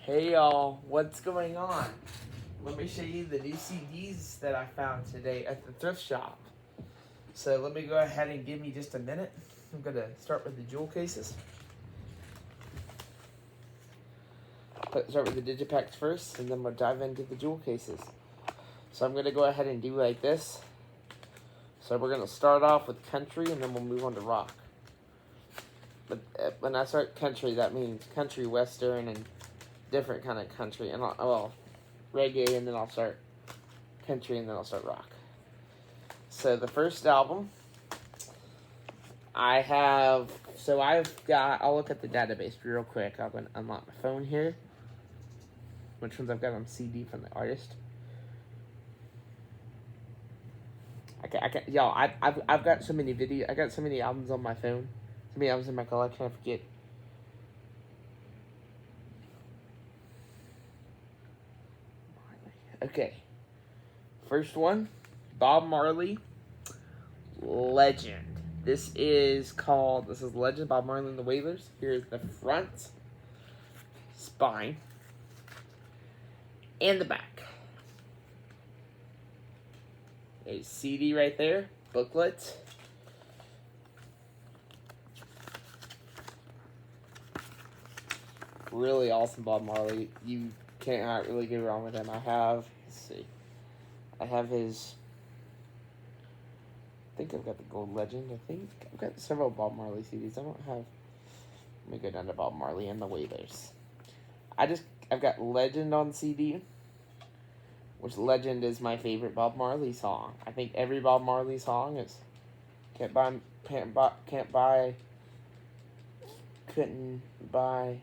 Hey y'all, what's going on? Let me show you the new CDs that I found today at the thrift shop. So let me go ahead and give me just a minute. I'm going to start with the jewel cases. Start with the Digipacks first, and then we'll dive into the jewel cases. So I'm going to go ahead and do like this. So we're going to start off with country, and then we'll move on to rock. But when I start country, that means country, western, and different kind of country. And reggae, and then I'll start country, and then I'll start rock. So the first album I've got, I'll look at the database real quick. I'm going to unlock my phone here. Which ones I've got on CD from the artist. I've got so many I got so many albums on my phone. So many albums in my collection, I forget. Okay. First one, Bob Marley, Legend. This is Legend, Bob Marley and the Wailers. Here's the front, spine, and the back. A CD right there, booklet. Really awesome Bob Marley. You can't really go wrong with him. I have his, I think I've got the Gold Legend. I think I've got several Bob Marley CDs. I don't have, let me go down to Bob Marley and the Wailers. I've got Legend on CD, which Legend is my favorite Bob Marley song. I think every Bob Marley song is, couldn't buy,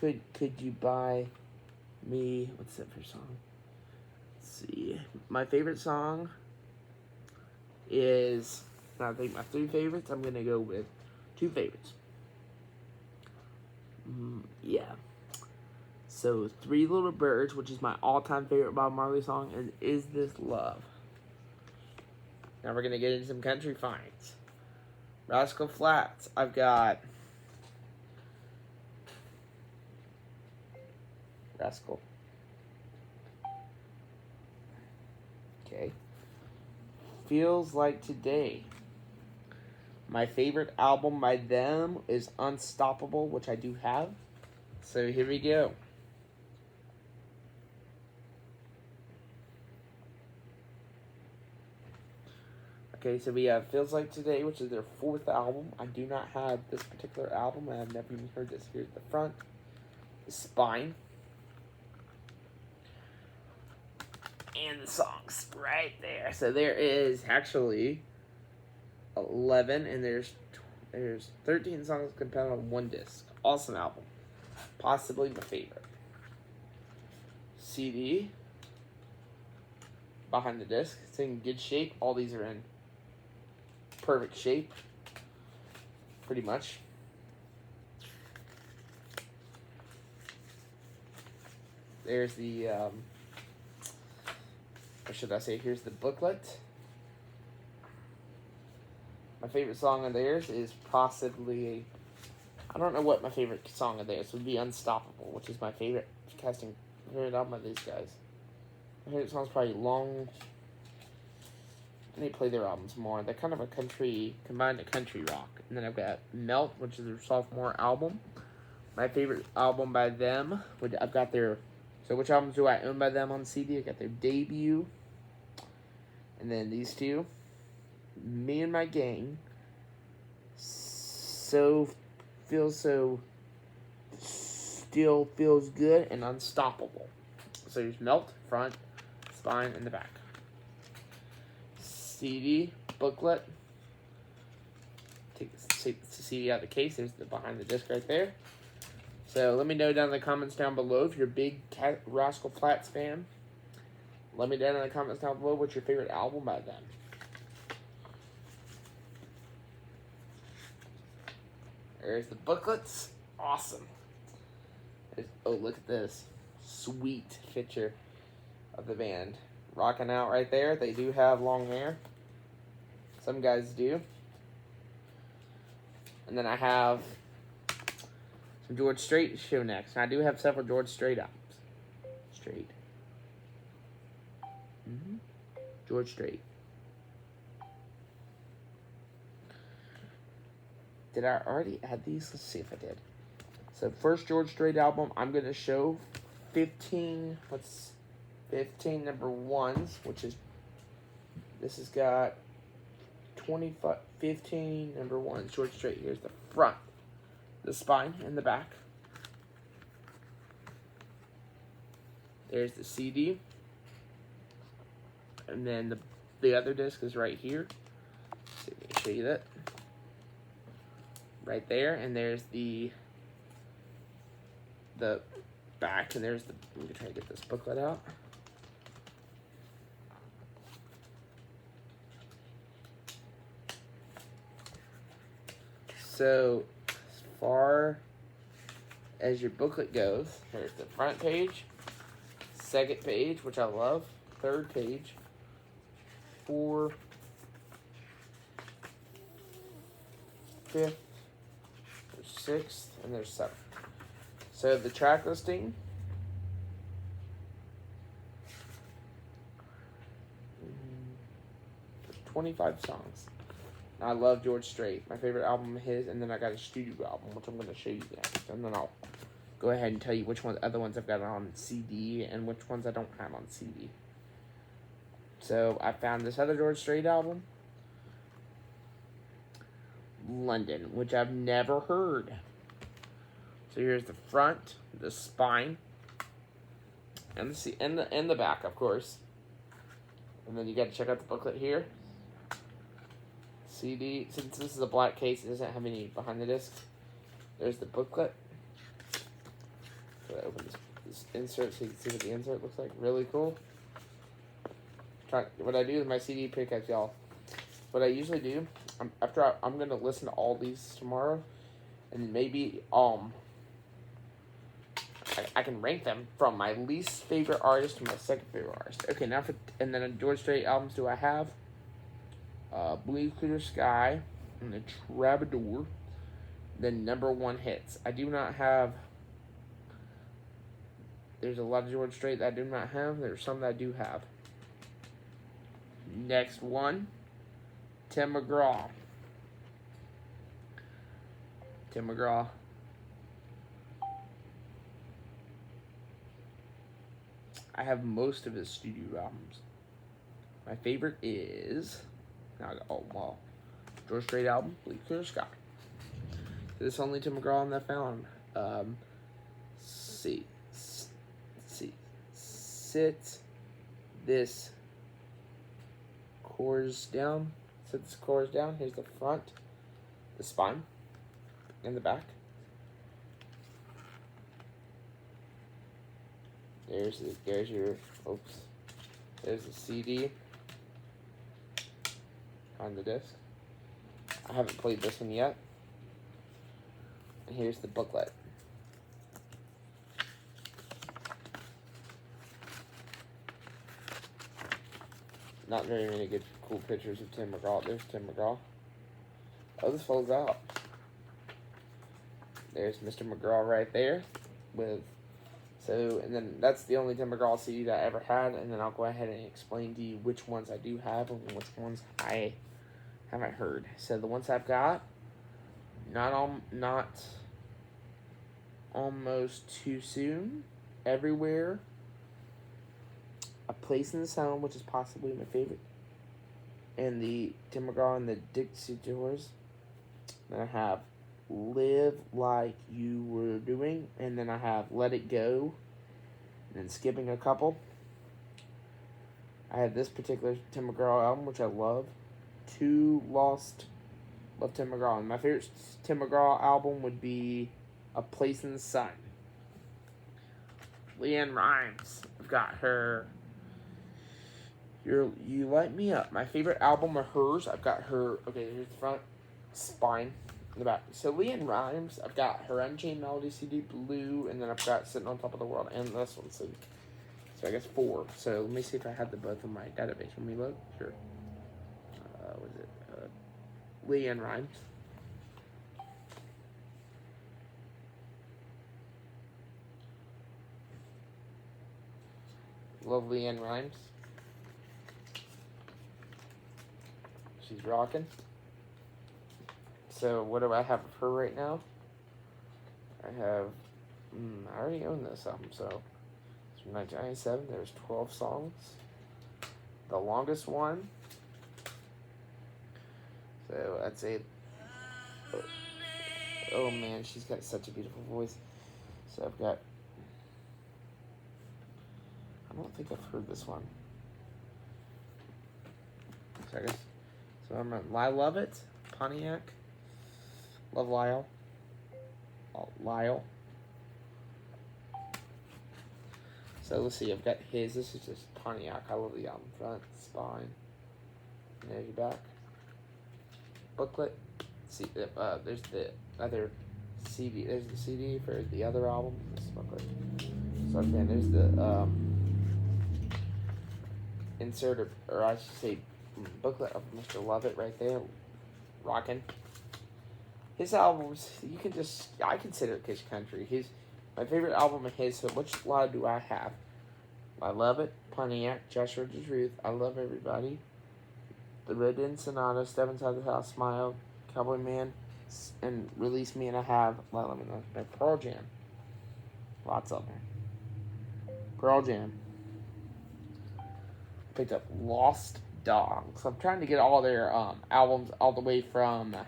could you buy me, what's that for song? Let's see. My favorite song is, I think my three favorites, I'm going to go with two favorites. Yeah. So, Three Little Birds, which is my all-time favorite Bob Marley song, and Is This Love? Now we're going to get into some country finds. Rascal Flatts, I've got Rascal. Okay. Feels Like Today. My favorite album by them is Unstoppable, which I do have. So here we go. Okay, so we have Feels Like Today, which is their fourth album. I do not have this particular album. I have never even heard this. Here's the front. The spine. And the songs right there. So there is actually 11, and there's 13 songs compiled on one disc. Awesome album. Possibly my favorite. CD. Behind the disc. It's in good shape. All these are in perfect shape. Pretty much. There's the, or should I say, here's the booklet. My favorite song of theirs is possibly, I don't know what my favorite song of theirs would be. Unstoppable, which is my favorite album of these guys. My favorite song is probably Long. I need to play their albums more. They're kind of a combined country rock. And then I've got Melt, which is their sophomore album. My favorite album by them, I've got their, so which albums do I own by them on CD? I got their debut. And then these two. Me and My Gang. Still Feels Good, and Unstoppable. So here's Melt, front, spine, and the back. CD, booklet. Take the CD out of the case. There's the behind the disc right there. So let me know down in the comments down below if you're a big Rascal Flatts fan. Let me know in the comments down below what's your favorite album by them. There's the booklets. Awesome. Oh, look at this. Sweet picture of the band. Rocking out right there. They do have long hair. Some guys do. And then I have some George Strait to show next. And I do have several George Strait albums. Strait. George Strait. Did I already add these? Let's see if I did. So first George Strait album, I'm going to show 15 number ones, which is, this has got 15 number ones. George Strait, here's the front, the spine, and the back. There's the CD. And then the other disc is right here. Let's see if I can show you that. Right there, and there's the back, and there's let me try to get this booklet out. So, as far as your booklet goes, there's the front page, second page, which I love, third page, 4th, 5th, 6th, and there's 7th. So the track listing, 25 songs. I love George Strait. My favorite album of his, and then I got a studio album, which I'm going to show you next. And then I'll go ahead and tell you which other ones I've got on CD and which ones I don't have on CD. So I found this other George Strait album, London, which I've never heard. So here's the front, the spine, and the back, of course. And then you got to check out the booklet here. CD, since this is a black case, it doesn't have any behind the disc. There's the booklet. So I open this insert so you can see what the insert looks like. Really cool. What I do with my CD pickups, y'all. What I usually do, I'm going to listen to all these tomorrow, and maybe I can rank them from my least favorite artist to my second favorite artist. Okay, now and then George Strait albums do I have? Blue Clear Sky and the Troubadour. Then number one hits. I do not have. There's a lot of George Strait that I do not have. There's some that I do have. Next one, Tim McGraw. Tim McGraw. I have most of his studio albums. My favorite is George Strait album, Blue Clear Sky. This is only Tim McGraw that I found. Sit this chorus down. Set this chorus down. Here's the front, the spine, and the back. There's the CD on the disc. I haven't played this one yet. And here's the booklet. Not very many good, cool pictures of Tim McGraw. There's Tim McGraw. Oh, this folds out. There's Mr. McGraw right there. And then that's the only Tim McGraw CD that I ever had. And then I'll go ahead and explain to you which ones I do have and which ones I haven't heard. So the ones I've got, not Almost Too Soon, Everywhere, A Place in the Sun, which is possibly my favorite, and the Tim McGraw and the Dixie Doors. Then I have Live Like You Were Doing, and then I have Let It Go, and then skipping a couple. I have this particular Tim McGraw album, which I love. Too Lost, love Tim McGraw. And my favorite Tim McGraw album would be A Place in the Sun. LeAnn Rimes, I've got her You Light Me Up. My favorite album of hers, I've got her, okay, here's the front, spine, in the back. So LeAnn Rimes, I've got her Unchained Melody CD, Blue, and then I've got Sitting on Top of the World, and this one, so I guess 4. So let me see if I have the both in my database. Let me look. Sure. What is it? LeAnn Rimes. Lovely Ann Rhymes. She's rocking. So what do I have of her right now? I have, I already own this album, so it's from 1997. There's 12 songs. The longest one. So I'd say, oh man, she's got such a beautiful voice. So I've got, I don't think I've heard this one. So I'm on I Love It, Pontiac, Love Lyle, Lyle. So let's see, I've got his, this is just Pontiac, I love the album front, spine, and there's your back. Booklet, see, there's the other CD, there's the CD for the other album, this is booklet. So again, there's the insert, or I should say, booklet of Mr. Lovett right there, rockin'. His albums, you can just, I consider it Kiss Country. My favorite album of his, so which lot do I have? I Love It, Pontiac, Joshua Ruth, I Love Everybody, The Red Inn Sonata, Step Inside the House, Smile, Cowboy Man, and Release Me, and I have, well, let me know, Pearl Jam. Lots of them. Pearl Jam. Picked up Lost Dogs. I'm trying to get all their albums all the way from, I'm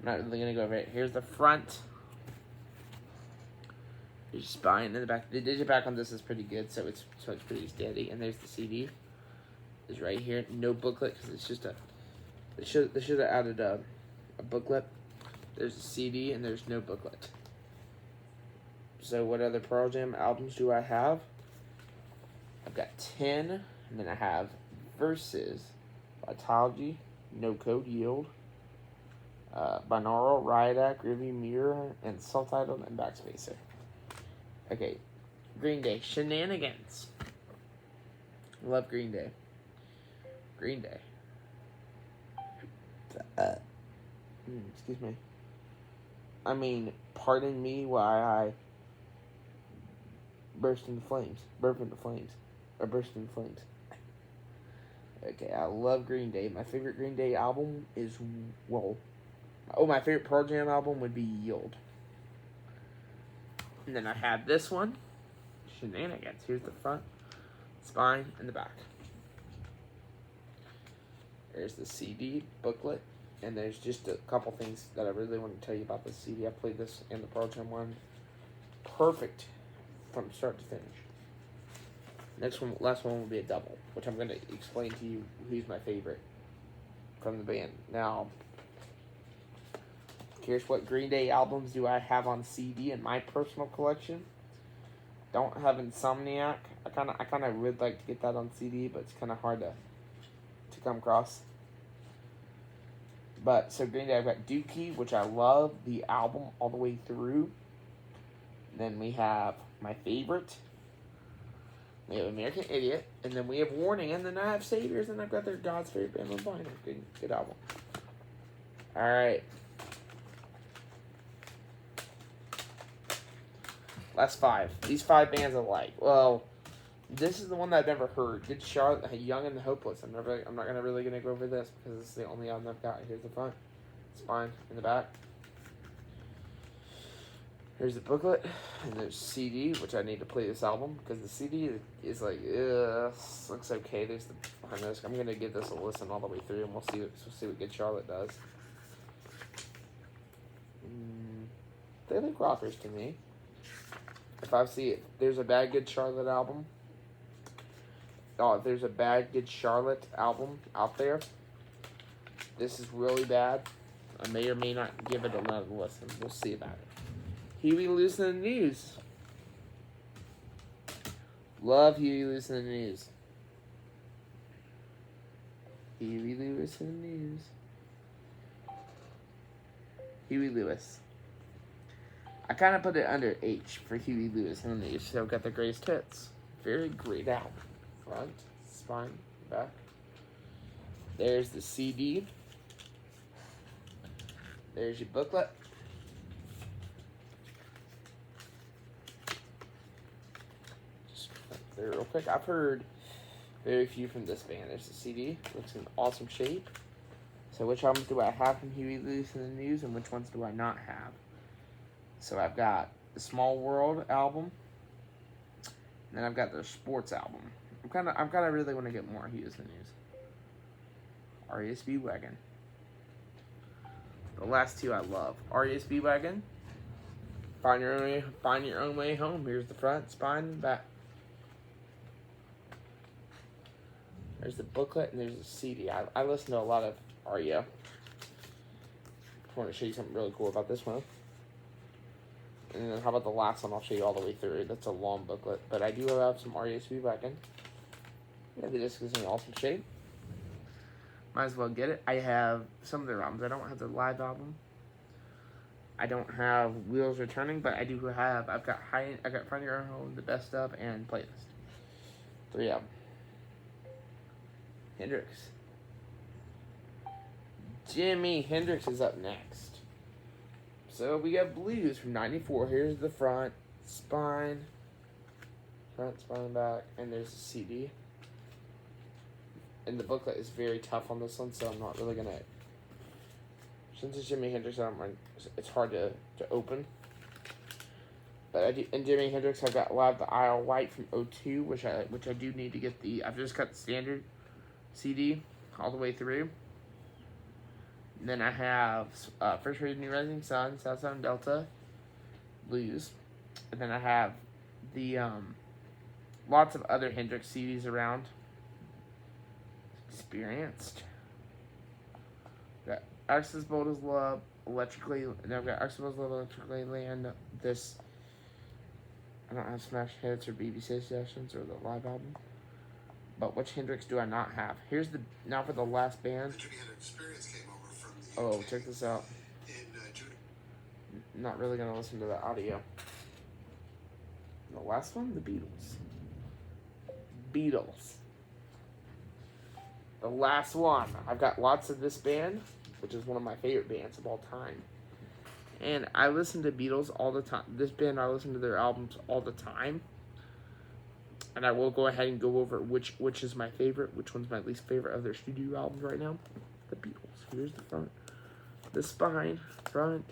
not really going to go over it. Here's the front. There's your spine in the back. The digiback on this is pretty good, so it's pretty steady. And there's the CD. It's right here. No booklet because it's just a. They should have added a booklet. There's a CD and there's no booklet. So what other Pearl Jam albums do I have? I've got 10, and then I have Versus, Vitalogy, No Code, Yield, Binaural, Riot Act, Rearview Mirror, and Self-Titled, and Backspacer. Okay, Green Day, Shenanigans. Love Green Day. Green Day. Excuse me. I mean, pardon me why I burst into flames. Okay, I love Green Day. My favorite Green Day album is, my favorite Pearl Jam album would be Yield. And then I have this one, Shenanigans. Here's the front, spine, and the back. There's the CD booklet, and there's just a couple things that I really want to tell you about the CD. I played this in the Pearl Jam one. Perfect from start to finish. Last one will be a double, which I'm going to explain to you who's my favorite from the band. Now, here's what Green Day albums do I have on CD in my personal collection. Don't have Insomniac. I kind of would like to get that on CD, but it's kind of hard to come across. But so Green Day, I've got Dookie, which I love the album all the way through. Then we have my favorite. We have American Idiot, and then we have Warning, and then I have Saviors, and I've got their God's Favorite Band on vinyl. Good album. All right. Last 5. These 5 bands I like. Well, this is the one that I've never heard. Good Charlotte, Young and the Hopeless. I'm not really gonna go over this because this is the only album I've got. Here's the front, spine, in the back. Here's the booklet, and there's CD, which I need to play this album because the CD is like, looks okay. There's the behind this. I'm gonna give this a listen all the way through, and we'll see what Good Charlotte does. They look rockers to me. If there's a bad Good Charlotte album. If there's a bad Good Charlotte album out there, this is really bad. I may or may not give it another listen. We'll see about it. Huey Lewis and the News. Love Huey Lewis and the News. Huey Lewis and the News. Huey Lewis. I kind of put it under H for Huey Lewis and the News. So I've got the greatest hits. Very great album. Front, spine, back. There's the CD. There's your booklet. through real quick. I've heard very few from this band. There's the CD. Looks in awesome shape. So which albums do I have from Huey Lewis and the News, and which ones do I not have? So I've got the Small World album, and then I've got the Sports album. I'm kind of really want to get more Huey Lewis and the News. REO Speedwagon. The last two I love. REO Speedwagon. Find your own way home. Here's the front, spine, and back. There's the booklet and there's the CD. I listen to a lot of REO. I want to show you something really cool about this one. And then how about the last one? I'll show you all the way through. That's a long booklet, but I do have some REO Speedwagon. Yeah, the disc is in awesome shape. Might as well get it. I have some of their albums. I don't have the live album. I don't have Wheels Returning, but I do have. I've got Find Your Own Home, The Best Of, and Playlist. 3 of them. Hendrix. Jimi Hendrix is up next. So we got Blues from '94. Here's the front, spine, back, and there's the CD. And the booklet is very tough on this one, so I'm not really gonna. Since it's Jimi Hendrix, it's hard to open. But I do, in Jimi Hendrix, I've got Live the Isle White from '02, which I do need to get the. I've just got the standard CD all the way through. And then I have First Reading New Rising Sun, South Sound Delta, Blues, and then I have the lots of other Hendrix CDs around. Experienced. Got Access Bold as Love, Electrically. And I've got Access Bold as Love, Electrically Land. This. I don't have Smash Hits or BBC Sessions or the live album. But which Hendrix do I not have? Here's the now for the last band. Experience came over from the Oh, check this out. In Not really gonna listen to the audio. The last one, the Beatles. Beatles. The last one. I've got lots of this band, which is one of my favorite bands of all time. And I listen to Beatles all the time. This band, I listen to their albums all the time. And I will go ahead and go over which is my favorite, which one's my least favorite of their studio albums right now. The Beatles. Here's the front. The spine, front,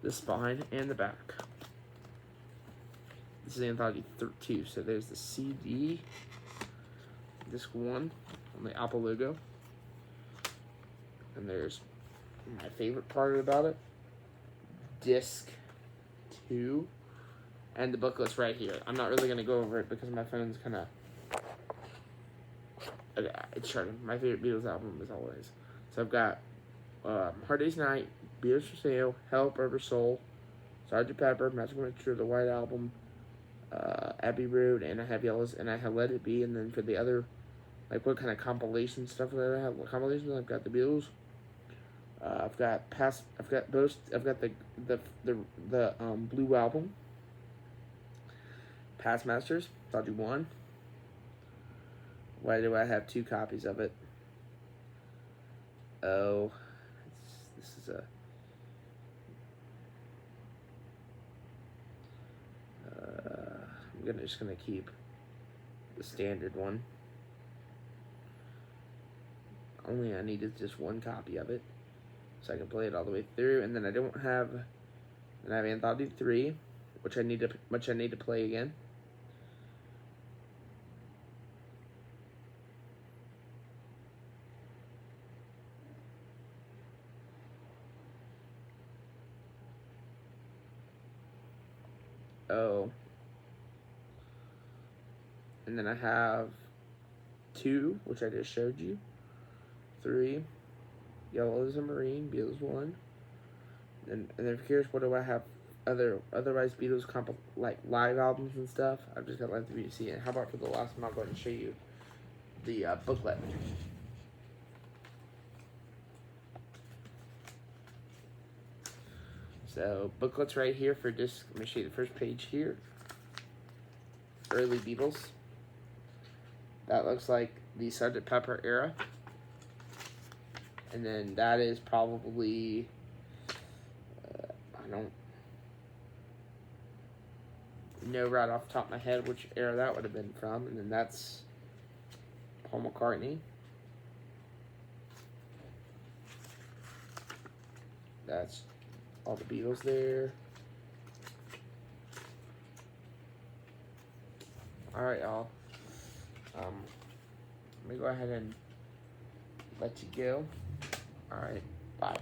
the spine, and the back. This is Anthology 2, so there's the CD, disc 1 on the Apple logo. And there's my favorite part about it, disc 2. And the booklet's right here. I'm not really going to go over it because my phone's kind of... It's shutting. My favorite Beatles album is always. So I've got Hard Day's Night, Beatles for Sale, Help, Rubber Soul, Sgt. Pepper, Magical Mystery, The White Album, Abbey Road, and I have Yellows, and I have Let It Be. And then for the other, like what kind of compilation stuff that I have, what compilations, I've got the Beatles. I've got the Blue Album. Past Masters, Anthology 1. Why do I have 2 copies of it? Oh, this is a... I'm just gonna keep the standard one. Only I needed just 1 copy of it, so I can play it all the way through. And then I don't have... Then I have Anthology 3, which I need to play again. Oh. And then I have 2, which I just showed you. 3, Yellow as a Marine, Beatles 1. And then if you're curious, what do I have otherwise Beatles like live albums and stuff? I've just got Live to BBC. And how about for the last one, I'll go ahead and show you the booklet. So, booklets right here for disc. Let me show you the first page here. Early Beatles. That looks like the Sgt. Pepper era. And then that is probably, know right off the top of my head which era that would have been from. And then that's Paul McCartney. That's all the Beatles there. Alright, y'all. Let me go ahead and let you go. Alright, bye.